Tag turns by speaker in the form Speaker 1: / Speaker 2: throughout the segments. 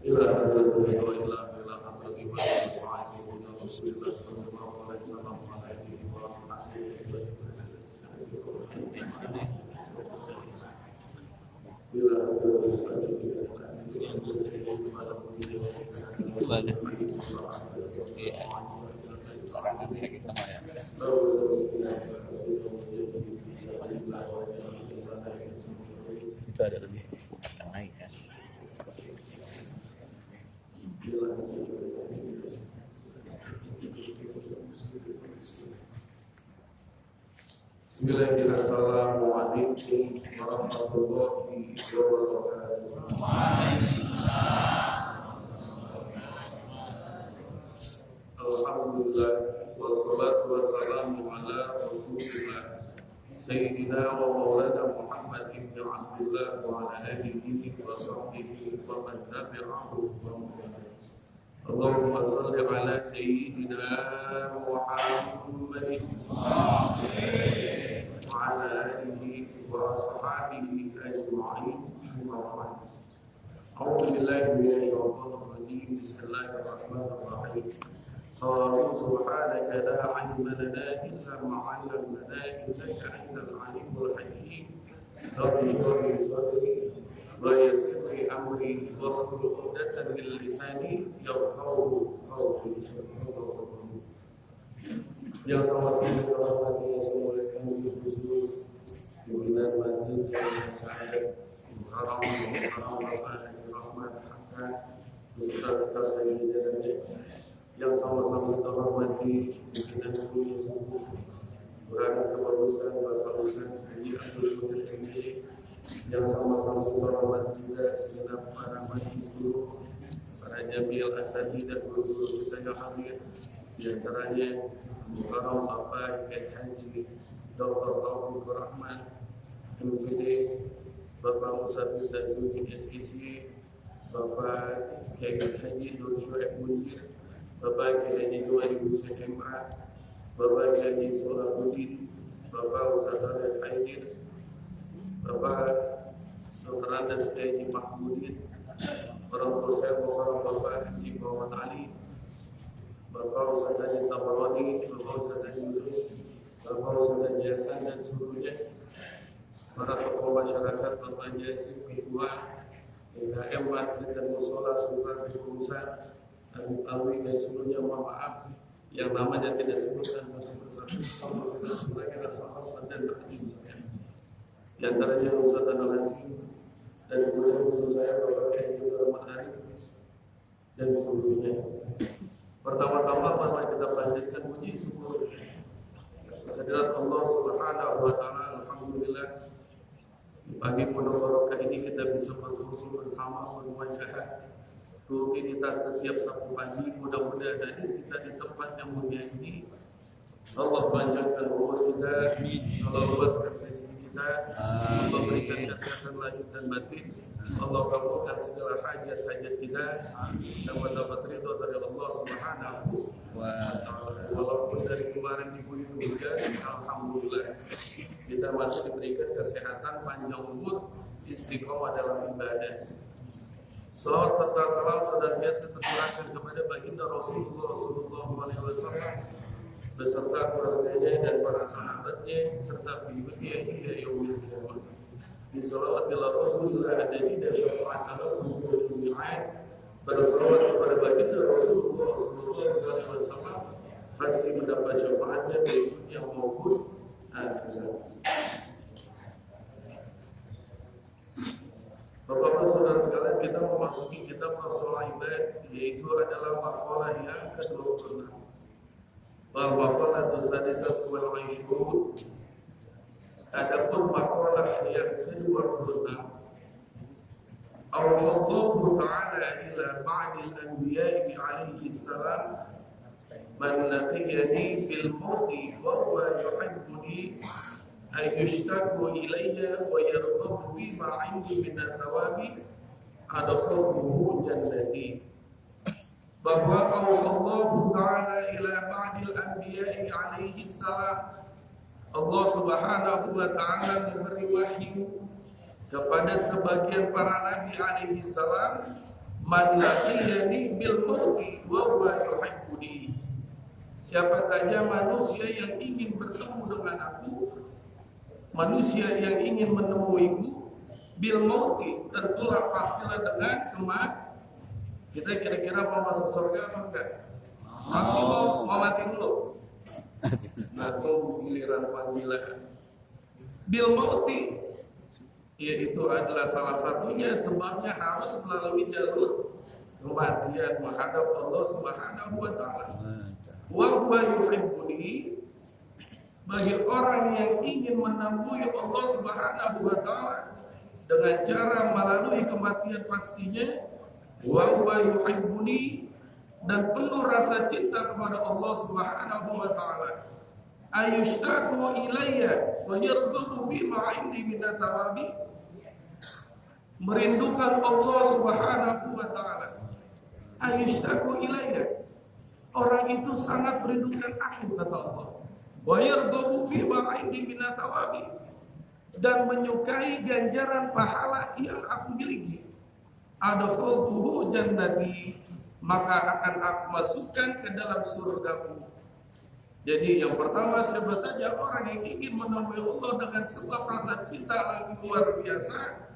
Speaker 1: ila hadhihi wa ila hadhihi wa Rasulullah sallallahu alaihi wasallam wa alihi wa sahbihi
Speaker 2: Itu ada lebih naik ya.
Speaker 1: Bismillahirrahmanirrahim. Assalamualaikum warahmatullahi wabarakatuh. Alhamdulillah wassalatu wassalamu ala Rasulillah Sayyidina wa maulana Muhammad ibn Abdullah wa ala alihi wa sahbihi wa man tabi'ahu wa man Allahumma salli ala Sayyidina Muhammadin وعلى آله وأصحابه أجمعين أما بعد أعوذ بالله من الشيطان الرجيم بسم الله الرحمن الرحيم قالوا سبحانك لا علم لنا إلا ما علمتنا إنك أنت العليم الحكيم رب اشرح لي صدري ويسر لي أمري واحلل عقدة من لساني يفقهوا قولي Yang sama-sama kami semuliakan khusus pimpinan masjid yang saya haram Bapak Rahmat Hakan beserta sekalian yang sama-sama kita hormati pimpinan dunia semua berada kebagusan Bapak Ustaz Haji Abdul Qadir ini yang sama-sama kita hormati juga segenap para majlis guru, para jamil asadi dan guru-guru kita yang hadir, di antaranya Mukarram Bapak Kiai Haji Dr. Taufik Rahman MPD, Bapak Musafir Tasudi SEC, Bapak Kiai Haji Nur Syuaib Munjir, Bapak Kiai Haji 2000 SMA, Bapak Kiai Haji Solahuddin, Bapak Ustaz Khalid Haidir, Bapak Dr. Andas Kiai Haji Mahmudin, orang tua saya Bapak Haji Muhammad Ali, Bapak Ustaz Haji Tabarani, Bapak Ustaz Haji Yunus, Bapak Ustaz Haji Hasan dan seluruhnya para tokoh masyarakat, Bapak Haji Hasim Kedua, PKM Masjid dan Musola Surah Kerusan, Awi dan seluruhnya, mohon maaf yang namanya tidak sebutkan bersama-sama. Kita sahabat dan takdim saya. Di antaranya Ustaz Analazi dan kemudian guru saya Bapak Haji Muhammad Arif dan seluruhnya. Pertama-tama mari kita panjatkan puji syukur kehadirat Allah Subhanahu wa taala. Alhamdulillah di pagi penuh barokah ini kita bisa berkumpul bersama bermuajahah rutinitas setiap Sabtu pagi. Mudah-mudahan kita di tempat yang mulia ini Allah panjangkan umur kita, Allah luaskan rezeki kita, Allah berikan kesehatan lahir dan batin, Allah kabulkan segala hajat-hajat kita dan mendapat ridho dari Allah Subhanahu wa taala. Walaupun dari kemarin ibu-ibu juga, alhamdulillah kita masih diberikan kesehatan, panjang umur, istiqomah dalam ibadah. Salawat serta salam senantiasa tercurahkan kepada baginda Rasulullah SAW beserta keluarganya dan para sahabatnya serta pengikutnya hingga yaumil qiyamah. Bisalawat ila Rasulillah adani dan syafaat ala umur jami'ah. Bersalawat kepada baginda Rasulullah SAW pasti mendapat syafaatnya baik yang maupun akhirat. Bapak-bapak saudara sekalian, kita memasuki kitab Masalah Ibad, yaitu adalah maqalah yang ke-26. Maqalah sadisah wal 20. Adapun maqalah yang ke-26, Allah Ta'ala ila ba'dil anbiya'i alaihi salam man laqiyani bil mauti wa huwa yuhibbuni ay yushtaku ilayya wa yarghabu fi ma 'indi min thawabi adkhaluhu jannati. Bahwa Allah Ta'ala ila ba'dil anbiya'i alaihi salam, Allah Subhanahu wa ta'ala memberi wahyu kepada sebagian para nabi alaihi salam Man laqiyani bil mauti wa huwa yuhibbuni. Siapa saja manusia yang ingin bertemu dengan aku, manusia yang ingin menemuiku, bil mauti, tentulah pastilah dengan kematian. Kita kira-kira mau masuk surga apa enggak? Masih mau mati dulu. Nah, tunggu giliran panggilan. Bil mauti, yaitu adalah salah satunya sebabnya harus melalui jalur kematian menghadap Allah Subhanahu wa taala. Wa huwa yuhibbuni, bagi orang yang ingin menemui Allah Subhanahu wa taala dengan cara melalui kematian pastinya, wa huwa yuhibbuni, dan penuh rasa cinta kepada Allah Subhanahu wa taala. Ayushtaqu ilayya wa yarghabu fi ma 'indi min thawabi, merindukan Allah Subhanahu wa taala. Ayushtaqu ilayya, orang itu sangat merindukan aku, kata Allah. Wa yarghabu fi ma 'indi min thawabi, dan menyukai ganjaran pahala yang aku miliki. Adkhaltuhu jannati, maka akan aku masukkan ke dalam surgaku. Jadi yang pertama, siapa saja orang yang ingin menemui Allah dengan sebab rasa cinta yang luar biasa,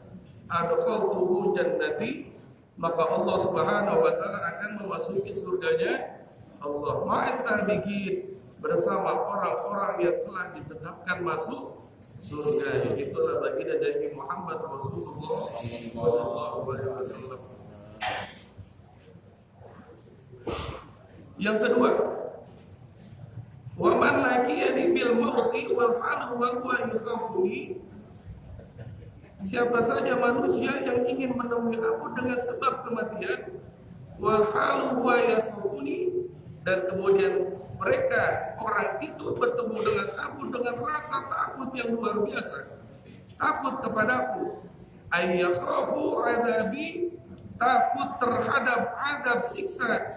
Speaker 1: adkhaltuhu jannati, maka Allah Subhanahu wa taala akan memasuki surganya Allah ma'as-sabiqin, bersama orang-orang yang telah ditetapkan masuk surga. Itulah baginda Nabi Muhammad Rasulullah sallallahu alaihi wasallam. Yang kedua, wa man laqiyani bil mauti wal halu wa huwa yukhafuni, siapa saja manusia yang ingin menemui aku dengan sebab kematian, wal halu wa yukhafuni, dan kemudian mereka orang itu bertemu dengan aku dengan rasa takut yang luar biasa, takut kepadaku, ayyakhafu adabi, takut terhadap adab siksa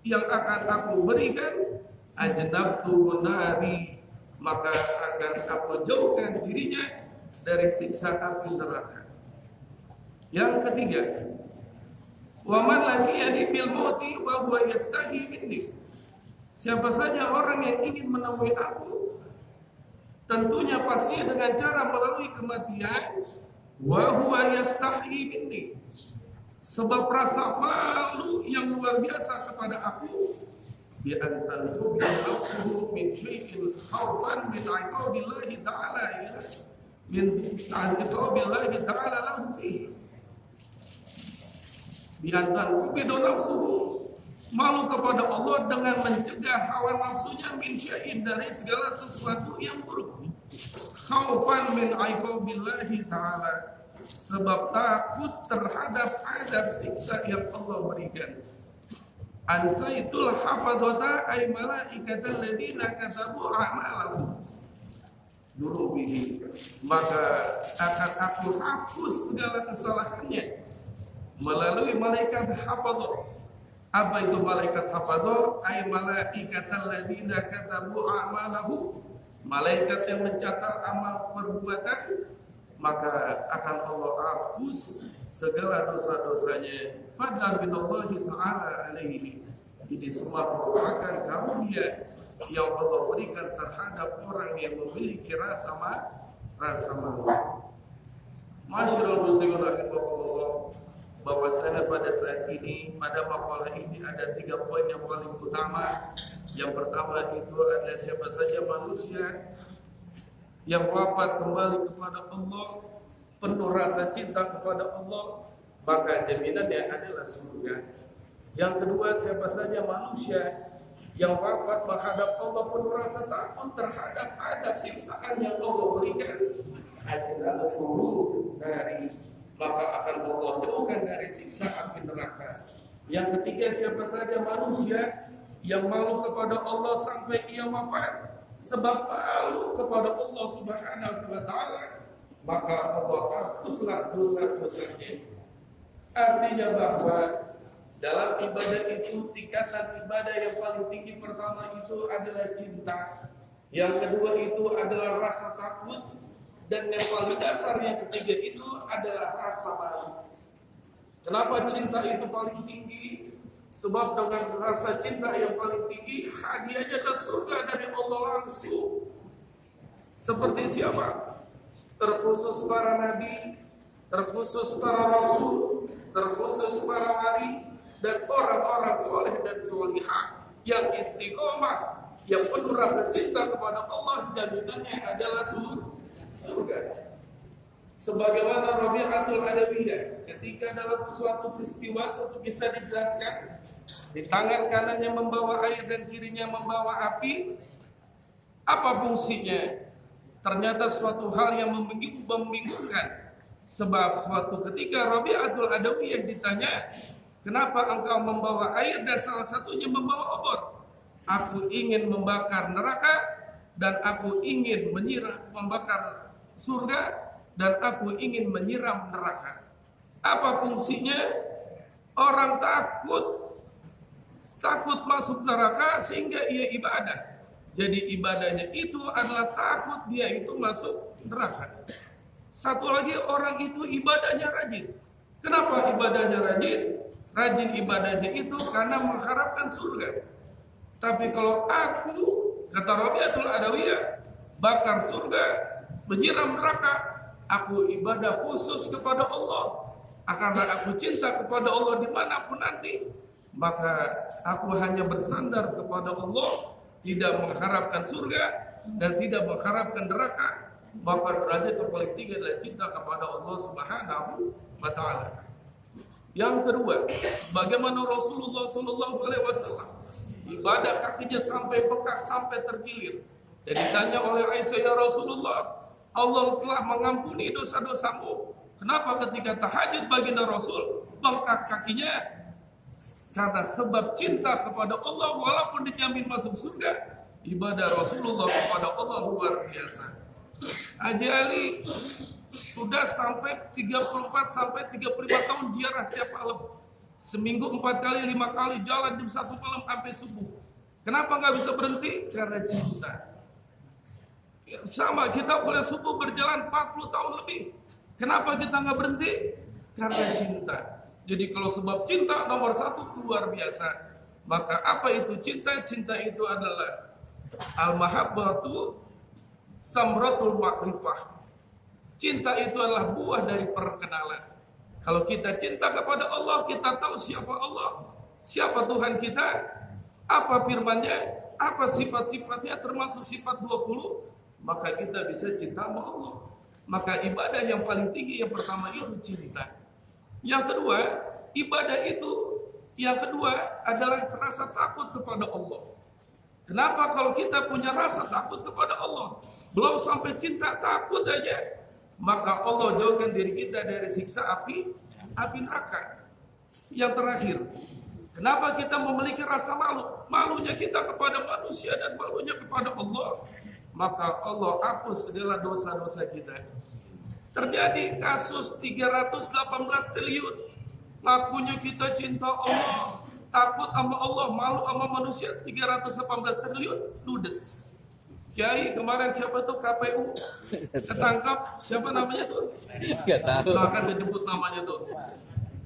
Speaker 1: yang akan aku berikan, ajnabtu nari, maka akan aku jauhkan dirinya dari siksa api neraka. Yang ketiga, wa man laqiyani bil mauti wa huwa yastahi minni, siapa saja orang yang ingin menemui aku, tentunya pasti dengan cara melalui kematian, wa huwa yastahi minni, sebab rasa malu yang luar biasa kepada aku, bi an tanfudu nafsuhu min syai'in khawfan min 'iqabillahi ta'ala, min iqabillahi ta'ala lahu fihi. Bi an tanfudu nafsuhu, malu kepada Allah dengan mencegah hawa nafsunya, min syai'in, dari segala sesuatu yang buruk, khawfan min 'iqabillahi ta'ala, sebab takut terhadap azab siksa yang Allah berikan. Ansaitul hafadhata ay malaikatal ladina katabu a'malahum durubihi, maka akan aku hapus segala kesalahannya melalui malaikat hafadhah. Apa itu malaikat hafadhah? Ay malaikatal ladina katabu a'malahum, malaikat yang mencatat amal perbuatan, maka akan Allah hapus segala dosa-dosanya. Fadlan minallahi ta'ala alaihi, ini semua merupakan karunia yang Allah berikan terhadap orang yang memiliki rasa malu. Masyaallah muslimin rahimakumullah, bahwasanya pada saat ini, pada makalah ini ada 3 poin yang paling utama. Yang pertama itu adalah siapa saja manusia yang wafat kembali kepada Allah, penuh rasa cinta kepada Allah, maka jaminannya adalah surga. Yang kedua, siapa saja manusia yang wafat menghadap Allah penuh rasa takut terhadap adab siksaan yang Allah berikan, ajnabtuhu dari, maka akan Allah jauhkan dari siksa api neraka. Yang ketiga, siapa saja manusia yang malu kepada Allah sampai ia wafat sebab malu kepada Allah Subhanahu wa taala, maka Allah hapuslah dosa-dosanya. Artinya bahwa dalam ibadah itu, tingkatan ibadah yang paling tinggi pertama itu adalah cinta, yang kedua itu adalah rasa takut, dan yang paling dasar yang ketiga itu adalah rasa malu.
Speaker 3: Kenapa cinta itu paling tinggi? Sebab dengan rasa cinta yang paling tinggi, hadiahnya adalah surga dari Allah langsung. Seperti siapa? Terkhusus para nabi, terkhusus para rasul, terkhusus para wali, dan orang-orang soleh dan solihah yang istiqomah, yang penuh rasa cinta kepada Allah, jaminannya adalah surga. Sebagaimana Rabi'atul Adawiyah, ketika dalam suatu peristiwa suatu kisah dijelaskan, di tangan kanannya membawa air dan kirinya membawa api. Apa fungsinya? Ternyata suatu hal yang membingungkan. Sebab suatu ketika Rabi'atul Adawiyah ditanya, kenapa engkau membawa air dan salah satunya membawa obor? Aku ingin membakar neraka dan aku ingin membakar surga dan aku ingin menyiram neraka. Apa fungsinya? Orang takut masuk neraka sehingga ia ibadah. Jadi ibadahnya itu adalah takut dia itu masuk neraka. Satu lagi, orang itu ibadahnya rajin. Kenapa ibadahnya rajin? Rajin ibadahnya itu karena mengharapkan surga. Tapi kalau aku, kata Rabi'atul Adawiyah, bakar surga, menyiram neraka, aku ibadah khusus kepada Allah. Karena aku cinta kepada Allah dimanapun nanti, maka aku hanya bersandar kepada Allah, tidak mengharapkan surga dan tidak mengharapkan neraka. Maka derajat yang paling tinggi adalah cinta kepada Allah Subhanahu wa Ta'ala. Yang kedua, bagaimana Rasulullah SAW ibadah kakinya sampai bekas, sampai terkilir. Dan ditanya oleh Aisyah, ya Rasulullah, Allah telah mengampuni dosa-dosamu. Kenapa ketika tahajud baginda Rasul bengkak kakinya? Karena sebab cinta kepada Allah, walaupun dijamin masuk surga, ibadah Rasulullah kepada Allah luar biasa. Haji Ali sudah sampai 34 sampai 35 tahun ziarah tiap malam. Seminggu 4 kali 5 kali jalan jam 1 malam sampai subuh. Kenapa nggak bisa berhenti? Karena cinta. Sama, kita boleh subuh berjalan 40 tahun lebih. Kenapa kita nggak berhenti? Karena cinta. Jadi kalau sebab cinta nomor 1 luar biasa. Maka apa itu cinta? Cinta itu adalah al-mahabbatu samratul ma'rifah. Cinta itu adalah buah dari perkenalan. Kalau kita cinta kepada Allah, kita tahu siapa Allah, siapa Tuhan kita, apa firman-Nya, apa sifat-sifatnya, termasuk sifat 20, maka kita bisa cinta sama Allah. Maka ibadah yang paling tinggi yang pertama itu cinta. Yang kedua, ibadah itu yang kedua adalah rasa takut kepada Allah. Kenapa kalau kita punya rasa takut kepada Allah, belum sampai cinta, takut aja, maka Allah jauhkan diri kita dari siksa api neraka. Yang terakhir, kenapa kita memiliki rasa malu? Malunya kita kepada manusia dan malunya kepada Allah. Maka Allah hapus segala dosa-dosa kita. Terjadi kasus 318 triliun. Ngakunya kita cinta Allah, takut sama Allah, malu sama manusia, 318 triliun, ludes. Kiai kemarin siapa tuh KPU ketangkap, siapa namanya tuh?
Speaker 2: Enggak tahu.
Speaker 3: Nggak akan disebut namanya tuh.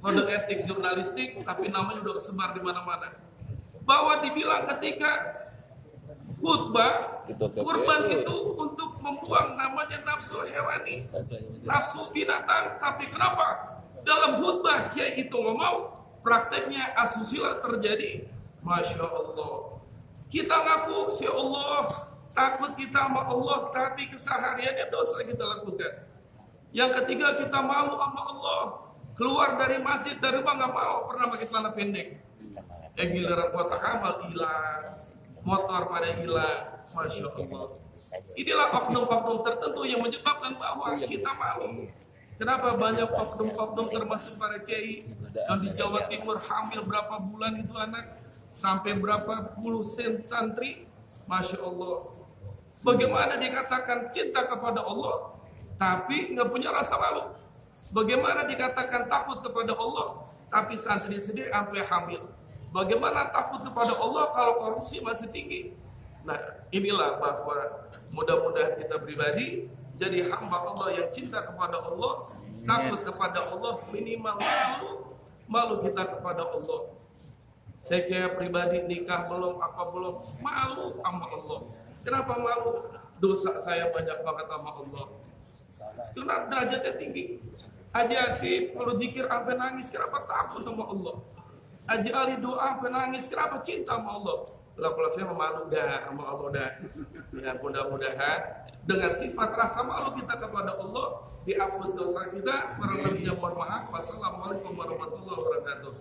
Speaker 3: Kode etik jurnalistik, tapi namanya udah kesebar di mana-mana. Bahwa dibilang ketika khutbah, kurban itu untuk membuang namanya nafsu hewani, nafsu binatang. Tapi kenapa dalam khutbah Kiai itu ngomong, prakteknya asusila terjadi? Masya Allah. Kita ngaku, ya Allah, takut kita sama Allah, tapi kesehariannya dosa kita lakukan. Yang ketiga, kita malu sama Allah. Keluar dari masjid, dari rumah nggak mau, pernah pakai celana pendek. Giliran kotak amal hilang, motor pada hilang, Masya Allah. Inilah oknum-oknum tertentu yang menyebabkan bahwa kita malu. Kenapa banyak oknum-oknum termasuk para kiai yang di Jawa Timur hamil berapa bulan itu anak, sampai berapa puluh santri, Masya Allah. Bagaimana dikatakan cinta kepada Allah, tapi nggak punya rasa malu? Bagaimana dikatakan takut kepada Allah, tapi santri sendiri sampai hamil? Bagaimana takut kepada Allah kalau korupsi masih tinggi? Nah, inilah bahwa mudah-mudahan kita pribadi jadi hamba Allah yang cinta kepada Allah, takut kepada Allah, minimal malu Malu kita kepada Allah. Saya pribadi nikah belum, apa belum, malu sama Allah. Kenapa malu? Dosa saya banyak banget sama Allah. Karena derajatnya tinggi. Haji Asif kalau zikir sampai nangis, kenapa takut sama Allah? Haji Ali doa sampai nangis, kenapa cinta sama Allah? Kalau saya malu dah sama Allah dah. Ya mudah-mudahan dengan sifat rasa malu kita kepada Allah dihapus dosa kita. Kurang lebihnya mohon maaf. Wassalamualaikum warahmatullahi wabarakatuh.